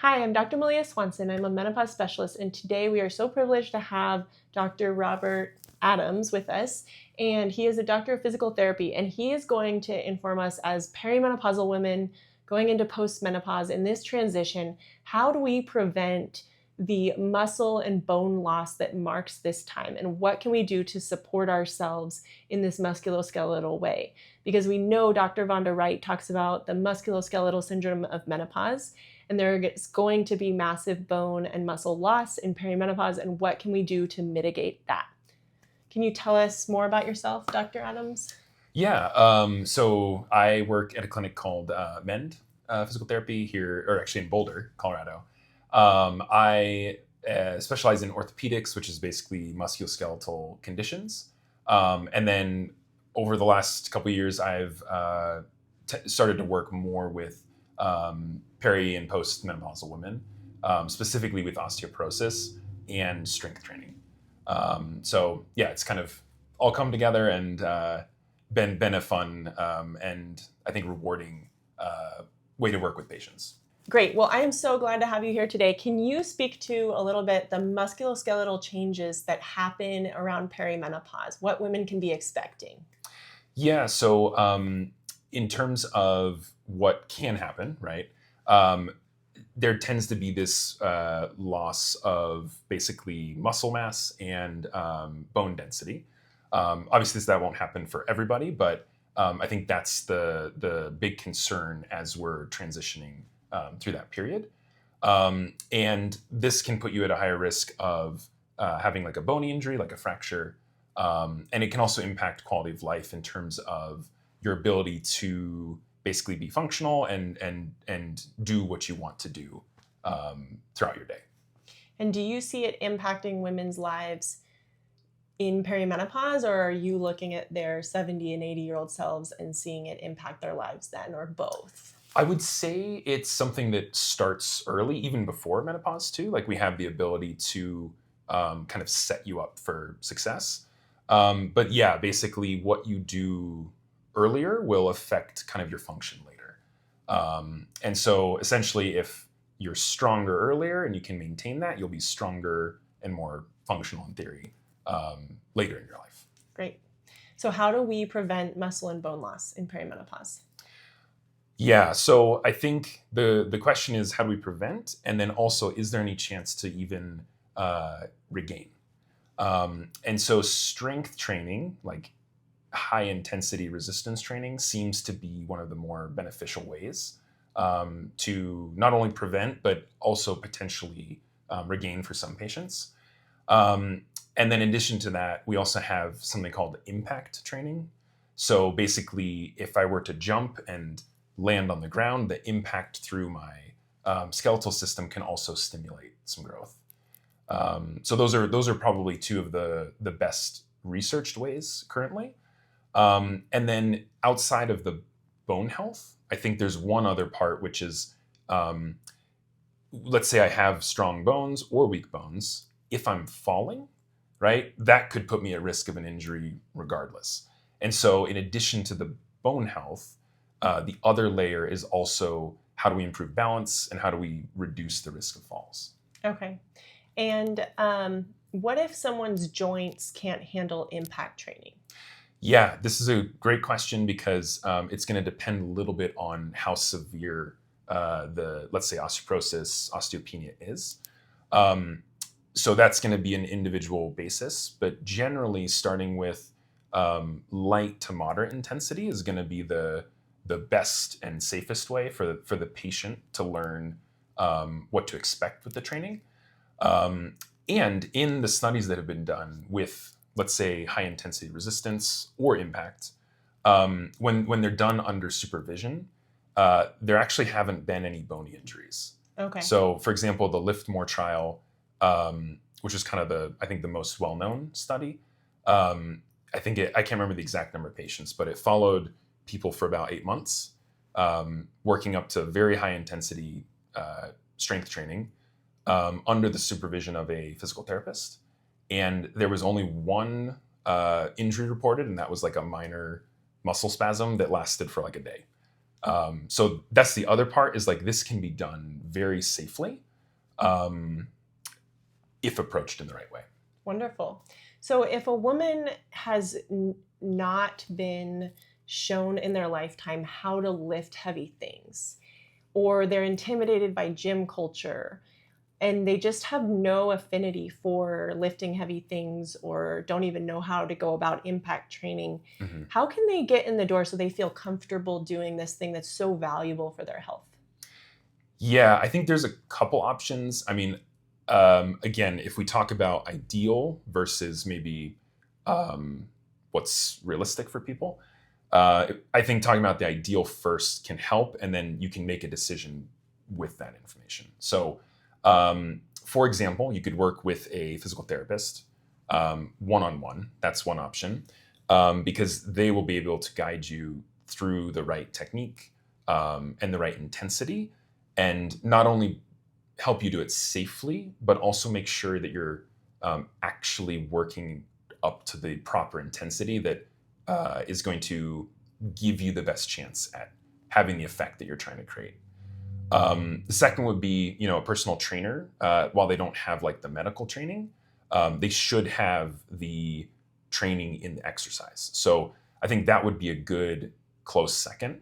Hi, I'm Dr. Malia Swanson. I'm a menopause specialist, and today we are so privileged to have Dr. Robert Adams with us. And he is a doctor of physical therapy, and he is going to inform us as perimenopausal women going into postmenopause in this transition. How do we prevent the muscle and bone loss that marks this time? And what can we do to support ourselves in this musculoskeletal way? Because we know Dr. Vonda Wright talks about the musculoskeletal syndrome of menopause, and there is going to be massive bone and muscle loss in perimenopause, and what can we do to mitigate that? Can you tell us more about yourself, Dr. Adams? Yeah, so I work at a clinic called Mend Physical Therapy here, or actually in Boulder, Colorado. I specialize in orthopedics, which is basically musculoskeletal conditions. And then over the last couple of years, I've started to work more with peri and postmenopausal women, specifically with osteoporosis and strength training. So yeah, it's kind of all come together and been a fun and I think rewarding way to work with patients. Great. Well, I am so glad to have you here today. Can you speak to a little bit the musculoskeletal changes that happen around perimenopause? What women can be expecting? Yeah. So in terms of what can happen, right? Um, there tends to be this loss of basically muscle mass and bone density. Obviously, that won't happen for everybody, but I think that's the big concern as we're transitioning through that period. And this can put you at a higher risk of having like a bony injury, like a fracture, and it can also impact quality of life in terms of your ability to basically be functional and do what you want to do throughout your day. And do you see it impacting women's lives in perimenopause, or are you looking at their 70 and 80-year-old selves and seeing it impact their lives then, or both? I would say it's something that starts early, even before menopause too. Like we have the ability to kind of set you up for success. But yeah, basically what you do earlier will affect kind of your function later. And so essentially, if you're stronger earlier and you can maintain that, you'll be stronger and more functional in theory later in your life. Great. So how do we prevent muscle and bone loss in perimenopause? Yeah, so I think the question is how do we prevent, and then also is there any chance to even regain? And so strength training, like high intensity resistance training, seems to be one of the more beneficial ways to not only prevent but also potentially regain for some patients. And then in addition to that, we also have something called impact training. So basically, if I were to jump and land on the ground, the impact through my skeletal system can also stimulate some growth. So those are probably two of the best researched ways currently. And then outside of the bone health, I think there's one other part, which is let's say I have strong bones or weak bones. If I'm falling, right, that could put me at risk of an injury regardless. And so, in addition to the bone health, the other layer is also how do we improve balance and how do we reduce the risk of falls? Okay. And what if someone's joints can't handle impact training? Yeah, this is a great question because it's going to depend a little bit on how severe let's say, osteoporosis, osteopenia is. So that's going to be an individual basis, but generally starting with light to moderate intensity is going to be the best and safest way for the patient to learn what to expect with the training. And in the studies that have been done with, let's say, high intensity resistance or impact, when they're done under supervision, there actually haven't been any bony injuries. Okay. So, for example, the Lift More trial, which is kind of I think the most well-known study. I can't remember the exact number of patients, but it followed people for about 8 months, working up to very high intensity strength training under the supervision of a physical therapist. And there was only one injury reported, and that was like a minor muscle spasm that lasted for like a day. So that's the other part, is like this can be done very safely if approached in the right way. Wonderful. So if a woman has not been shown in their lifetime how to lift heavy things, or they're intimidated by gym culture, and they just have no affinity for lifting heavy things or don't even know how to go about impact training, Mm-hmm. how can they get in the door so they feel comfortable doing this thing that's so valuable for their health? Yeah, I think there's a couple options. I mean, again, if we talk about ideal versus maybe what's realistic for people, I think talking about the ideal first can help, and then you can make a decision with that information. So, for example, you could work with a physical therapist one-on-one. That's one option, because they will be able to guide you through the right technique and the right intensity, and not only help you do it safely, but also make sure that you're actually working up to the proper intensity that is going to give you the best chance at having the effect that you're trying to create. The second would be, a personal trainer. While they don't have like the medical training, they should have the training in the exercise. So I think that would be a good close second.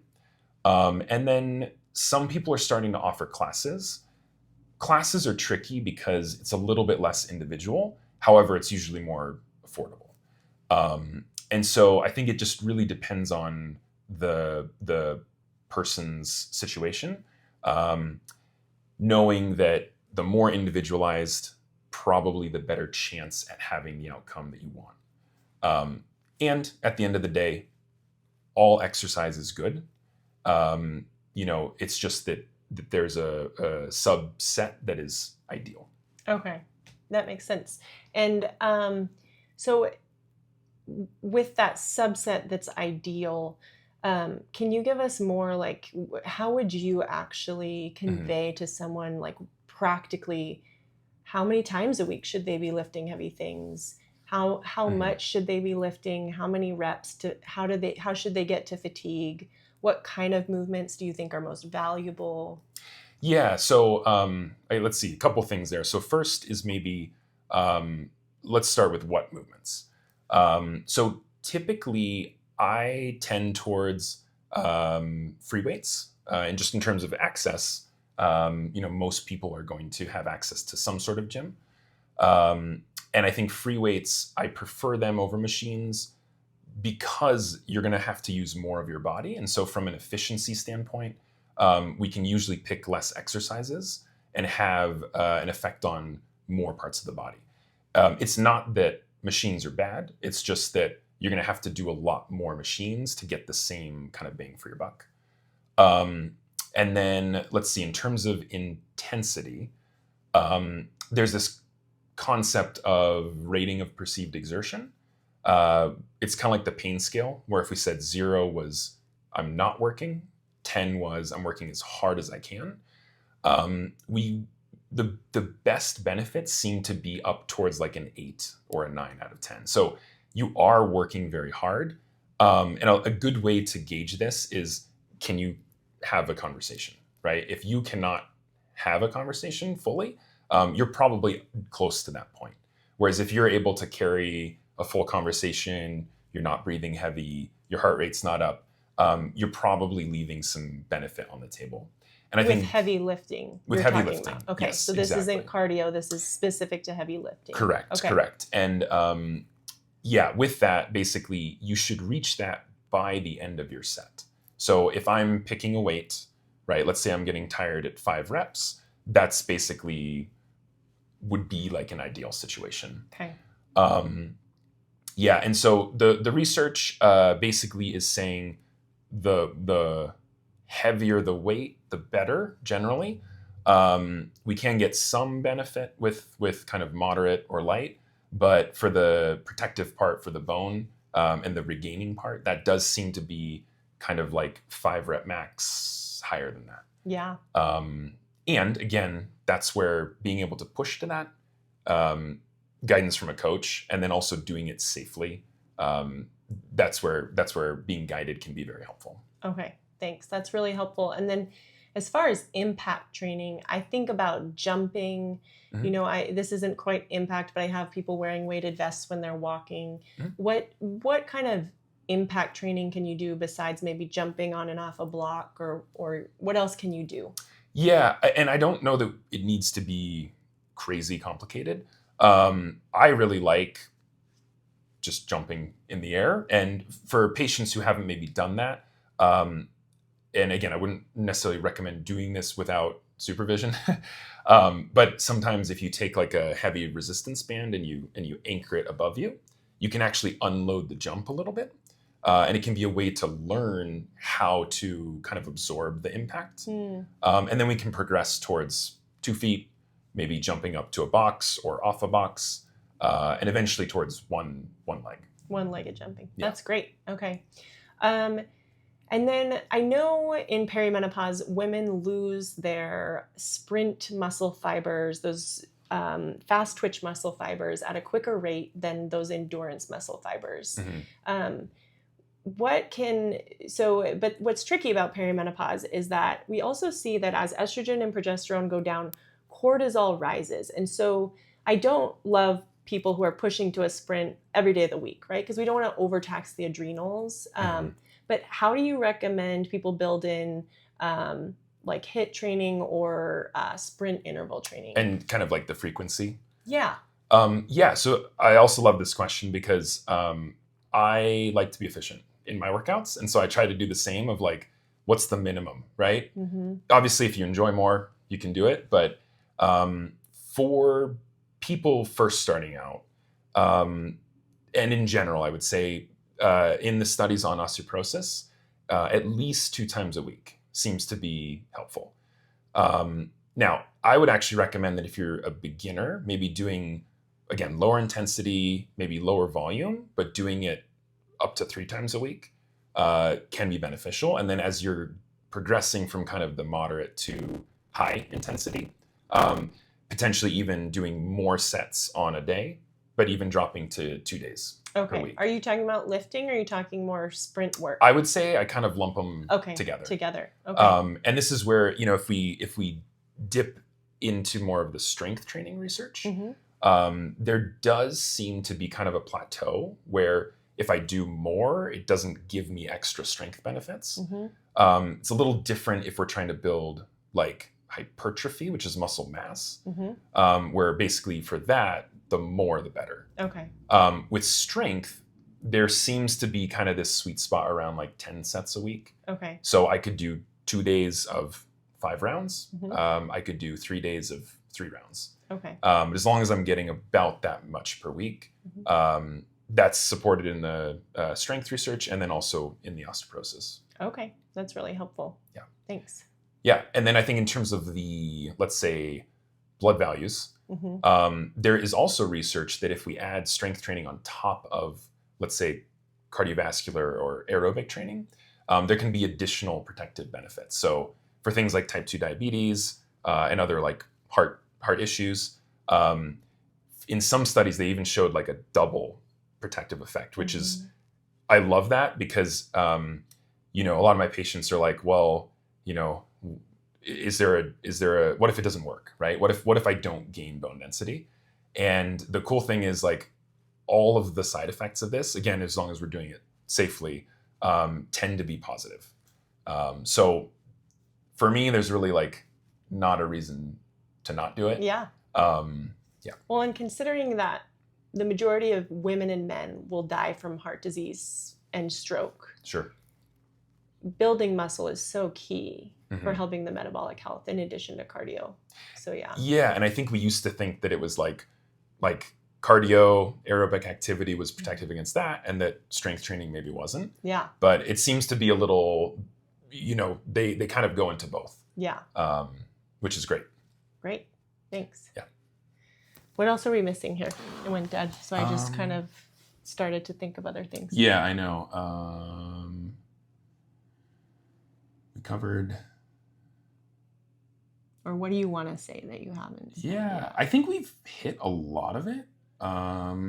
And then some people are starting to offer classes. Classes are tricky because it's a little bit less individual. However, it's usually more affordable. And so I think it just really depends on the person's situation. Knowing that the more individualized, probably the better chance at having the outcome that you want. And at the end of the day, all exercise is good. It's just that there's a subset that is ideal. Okay, that makes sense. And so with that subset that's ideal, can you give us more, like, how would you actually convey to someone, like, practically, how many times a week should they be lifting heavy things? How much should they be lifting? How many reps? How should they get to fatigue? What kind of movements do you think are most valuable? Yeah. So let's see, a couple things there. So first is maybe let's start with what movements. So typically I tend towards free weights, and just in terms of access, most people are going to have access to some sort of gym. And I think free weights, I prefer them over machines because you're going to have to use more of your body. And so from an efficiency standpoint, we can usually pick less exercises and have an effect on more parts of the body. It's not that machines are bad. It's just that you're going to have to do a lot more machines to get the same kind of bang for your buck. And then let's see, in terms of intensity, there's this concept of rating of perceived exertion. It's kind of like the pain scale, where if we said 0 was I'm not working, 10 was I'm working as hard as I can. The best benefits seem to be up towards like an 8 or a 9 out of 10. So you are working very hard. And a good way to gauge this is, can you have a conversation, right? If you cannot have a conversation fully, you're probably close to that point. Whereas if you're able to carry a full conversation, you're not breathing heavy, your heart rate's not up, you're probably leaving some benefit on the table. And I think heavy lifting. With heavy lifting. About. Okay, yes, so this exactly. isn't cardio, this is specific to heavy lifting. Correct, okay. Correct. And with that, basically, you should reach that by the end of your set. So if I'm picking a weight, right, let's say I'm getting tired at 5 reps, that's basically would be like an ideal situation. Okay. And so the research basically is saying the heavier the weight, the better generally. We can get some benefit with kind of moderate or light, but for the protective part for the bone and the regaining part, that does seem to be kind of like 5 rep max higher than that. Yeah. And again, that's where being able to push to that, guidance from a coach, and then also doing it safely, that's where being guided can be very helpful. Okay. Thanks. That's really helpful. And then as far as impact training, I think about jumping. Mhm. You know, this isn't quite impact, but I have people wearing weighted vests when they're walking. Mhm. What kind of impact training can you do besides maybe jumping on and off a block, or what else can you do? Yeah, and I don't know that it needs to be crazy complicated. I really like just jumping in the air. And for patients who haven't maybe done that, and again, I wouldn't necessarily recommend doing this without supervision. But sometimes if you take like a heavy resistance band and you anchor it above you, you can actually unload the jump a little bit. And it can be a way to learn how to kind of absorb the impact. And then we can progress towards 2 feet, maybe jumping up to a box or off a box, and eventually towards one leg. One-legged jumping. Yeah. That's great. Okay. And then I know in perimenopause, women lose their sprint muscle fibers, those fast twitch muscle fibers at a quicker rate than those endurance muscle fibers. Mm-hmm. But what's tricky about perimenopause is that we also see that as estrogen and progesterone go down, cortisol rises. And so I don't love people who are pushing to a sprint every day of the week, right? Because we don't want to overtax the adrenals. But how do you recommend people build in like HIIT training or sprint interval training? And kind of like the frequency. Yeah. So I also love this question because I like to be efficient in my workouts. And so I try to do the same of like, what's the minimum, right? Mm-hmm. Obviously, if you enjoy more, you can do it. But for people first starting out, and in general, I would say in the studies on osteoporosis, at least 2 times a week seems to be helpful. Now, I would actually recommend that if you're a beginner, maybe doing, again, lower intensity, maybe lower volume, but doing it up to 3 times a week can be beneficial. And then as you're progressing from kind of the moderate to high intensity, potentially even doing more sets on a day, but even dropping to 2 days per week. Are you talking about lifting or are you talking more sprint work? I would say I kind of lump them together. Okay. And this is where, if we dip into more of the strength training research, there does seem to be kind of a plateau where if I do more, it doesn't give me extra strength benefits. It's a little different if we're trying to build like hypertrophy, which is muscle mass, where basically for that, the more the better. Okay. With strength, there seems to be kind of this sweet spot around like 10 sets a week. Okay. So I could do 2 days of 5 rounds. I could do 3 days of 3 rounds. Okay. But as long as I'm getting about that much per week, that's supported in the strength research and then also in the osteoporosis. Okay. That's really helpful. Yeah. Thanks. Yeah. And then I think in terms of the, let's say, blood values, there is also research that if we add strength training on top of, let's say, cardiovascular or aerobic training, there can be additional protective benefits. So for things like type 2 diabetes and other like heart issues, in some studies, they even showed like a double protective effect, which is, I love that because, a lot of my patients are like, well, is there a what if it doesn't work, right? What if I don't gain bone density? And the cool thing is like all of the side effects of this, again, as long as we're doing it safely, tend to be positive. So for me, there's really like not a reason to not do it. Yeah. Well, and considering that the majority of women and men will die from heart disease and stroke. Sure. Building muscle is so key for helping the metabolic health in addition to cardio. So yeah. Yeah, and I think we used to think that it was like cardio, aerobic activity was protective against that, and that strength training maybe wasn't. Yeah. But it seems to be a little, they kind of go into both. Yeah. Which is great. Great. Thanks. Yeah. What else are we missing here? It went dead, so I just kind of started to think of other things. Yeah, I know. We covered. Or what do you want to say that you haven't said yet? I think we've hit a lot of it. I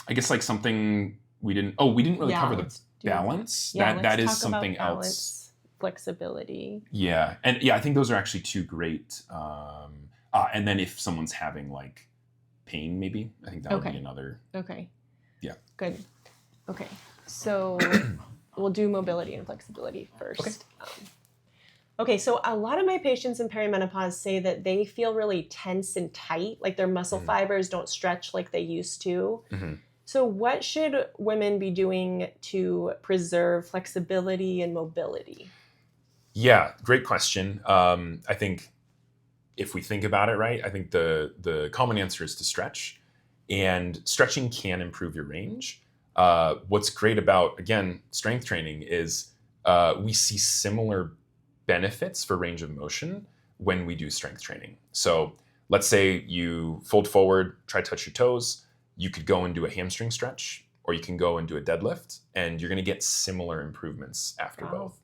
guess like something we didn't really cover balance. Yeah, That is let's talk about something balance, else. flexibility. Yeah, and yeah, I think those are actually two great. And then if someone's having like pain, maybe I think that would be another. Okay. Yeah. Good. Okay. So we'll do mobility and flexibility first. Okay, so a lot of my patients in perimenopause say that they feel really tense and tight, like their muscle fibers don't stretch like they used to. So what should women be doing to preserve flexibility and mobility? Yeah, great question. I think if we think about it right, I think the common answer is to stretch, and stretching can improve your range. What's great about, again, strength training is we see similar benefits for range of motion when we do strength training. So let's say you fold forward, try to touch your toes. You could go and do a hamstring stretch, or you can go and do a deadlift, and you're going to get similar improvements after both.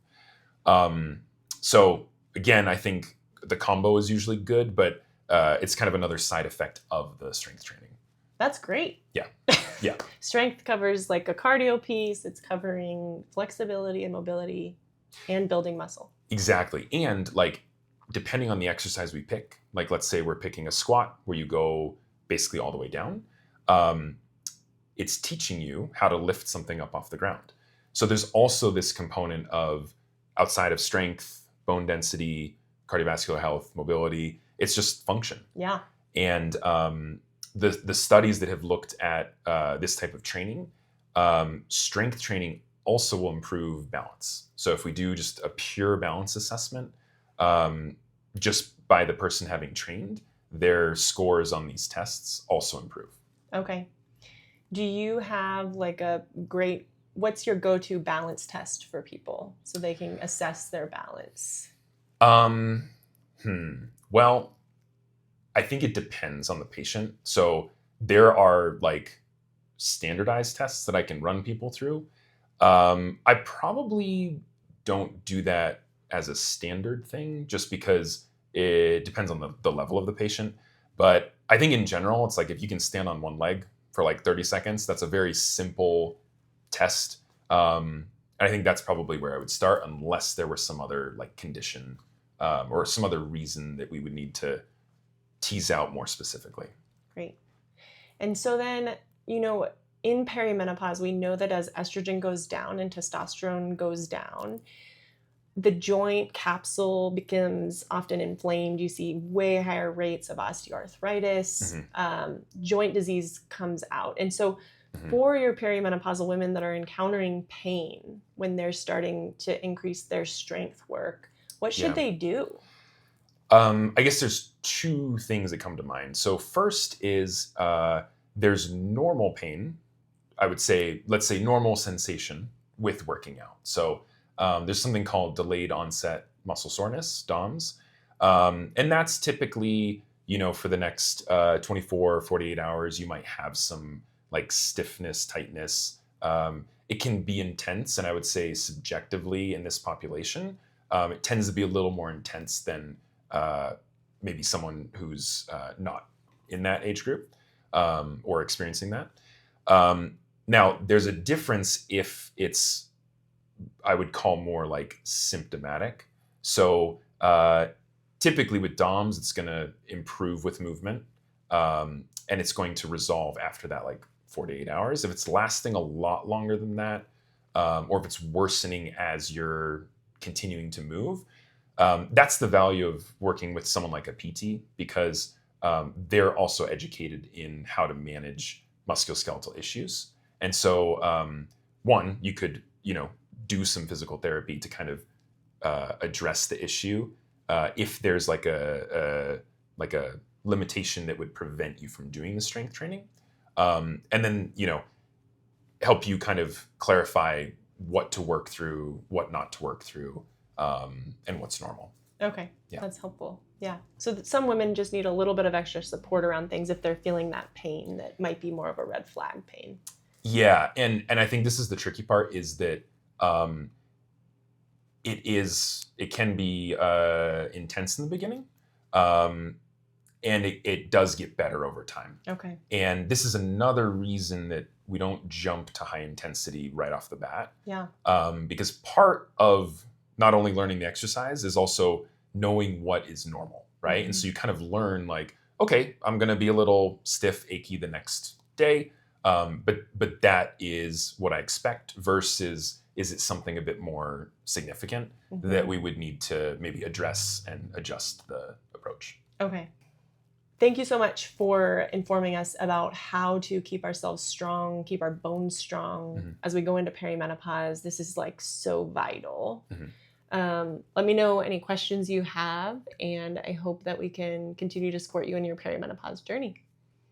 So again, I think the combo is usually good, but it's kind of another side effect of the strength training. That's great. Yeah. Yeah. Strength covers like a cardio piece. It's covering flexibility and mobility and building muscle. Exactly. And like, depending on the exercise we pick, like let's say we're picking a squat where you go basically all the way down. It's teaching you how to lift something up off the ground. So there's also this component of outside of strength, bone density, cardiovascular health, mobility. It's just function. Yeah. And the studies that have looked at this type of training, strength training also will improve balance. So if we do just a pure balance assessment, just by the person having trained, their scores on these tests also improve. Okay. Do you have like what's your go-to balance test for people so they can assess their balance? Well, I think it depends on the patient. So there are like standardized tests that I can run people through. I probably don't do that as a standard thing just because it depends on the level of the patient. But I think in general, it's like if you can stand on one leg for like 30 seconds, that's a very simple test. And I think that's probably where I would start unless there were some other like condition or some other reason that we would need to tease out more specifically. Great. And so then, in perimenopause, we know that as estrogen goes down and testosterone goes down, the joint capsule becomes often inflamed. You see way higher rates of osteoarthritis. Joint disease comes out. And so for your perimenopausal women that are encountering pain when they're starting to increase their strength work, what should they do? I guess there's two things that come to mind. So first is there's normal pain. I would say, let's say normal sensation with working out. So there's something called delayed onset muscle soreness, DOMS. And that's typically, for the next 24, 48 hours, you might have some like stiffness, tightness. It can be intense. And I would say subjectively in this population, it tends to be a little more intense than maybe someone who's not in that age group or experiencing that. Now, there's a difference if it's, I would call more like symptomatic. So typically with DOMS, it's going to improve with movement and it's going to resolve after that, like 48 hours. If it's lasting a lot longer than that, or if it's worsening as you're continuing to move, that's the value of working with someone like a PT because they're also educated in how to manage musculoskeletal issues. And so, one, you could, do some physical therapy to kind of address the issue if there's like a limitation that would prevent you from doing the strength training, and then help you kind of clarify what to work through, what not to work through, and what's normal. Okay, that's helpful. Yeah. So some women just need a little bit of extra support around things if they're feeling that pain that might be more of a red flag pain. Yeah, and I think this is the tricky part is that it can be intense in the beginning, and it does get better over time. Okay. And this is another reason that we don't jump to high intensity right off the bat. Yeah. Because part of not only learning the exercise is also knowing what is normal, right? Mm-hmm. And so you kind of learn like, okay, I'm going to be a little stiff, achy the next day. But that is what I expect versus is it something a bit more significant Mm-hmm. that we would need to maybe address and adjust the approach. Okay. Thank you so much for informing us about how to keep ourselves strong, keep our bones strong Mm-hmm. as we go into perimenopause. This is like so vital. Mm-hmm. Let me know any questions you have, and I hope that we can continue to support you in your perimenopause journey.